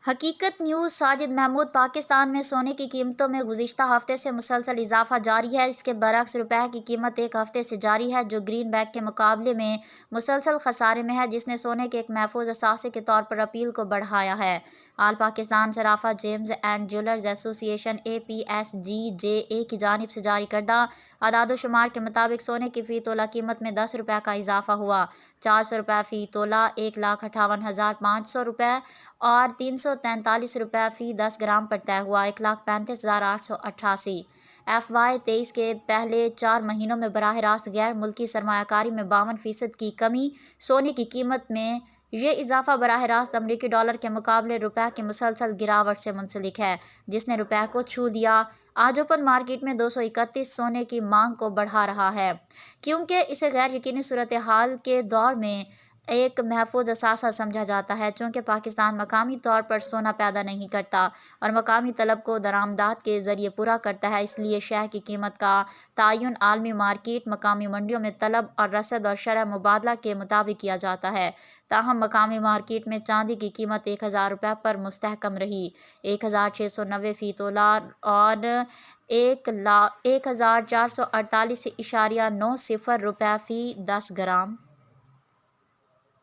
حقیقت نیوز ساجد محمود پاکستان میں سونے کی قیمتوں میں گزشتہ ہفتے سے مسلسل اضافہ جاری ہے۔ اس کے برعکس روپے کی قیمت ایک ہفتے سے جاری ہے جو گرین بیک کے مقابلے میں مسلسل خسارے میں ہے، جس نے سونے کے ایک محفوظ اثاثے کے طور پر اپیل کو بڑھایا ہے۔ آل پاکستان صرافہ جیمز اینڈ جیولرز ایسوسی ایشن APSGJA کی جانب سے جاری کردہ اعداد و شمار کے مطابق سونے کی فی تولہ قیمت میں 10 روپے کا اضافہ ہوا۔ 400 روپے فی تولہ 1,58,500 روپے اور 343 روپے فی 10 گرام پر طے ہوا۔ 1,35,888۔ FY23 کے پہلے 4 مہینوں میں براہ راست غیر ملکی سرمایہ کاری میں 52% کی کمی۔ سونے کی قیمت میں یہ اضافہ براہ راست امریکی ڈالر کے مقابلے روپے کی مسلسل گراوٹ سے منسلک ہے، جس نے روپے کو چھو دیا۔ آج اوپن مارکیٹ میں 231 سونے کی مانگ کو بڑھا رہا ہے، کیونکہ اسے غیر یقینی صورتحال کے دور میں ایک محفوظ اثاثہ سمجھا جاتا ہے۔ چونکہ پاکستان مقامی طور پر سونا پیدا نہیں کرتا اور مقامی طلب کو درآمدات کے ذریعے پورا کرتا ہے، اس لیے شے کی قیمت کا تعین عالمی مارکیٹ، مقامی منڈیوں میں طلب اور رسد اور شرح مبادلہ کے مطابق کیا جاتا ہے۔ تاہم مقامی مارکیٹ میں چاندی کی قیمت 1,000 روپے پر مستحکم رہی، 1,690 فی تولہ اور 1,448.90 روپے فی 10 گرام۔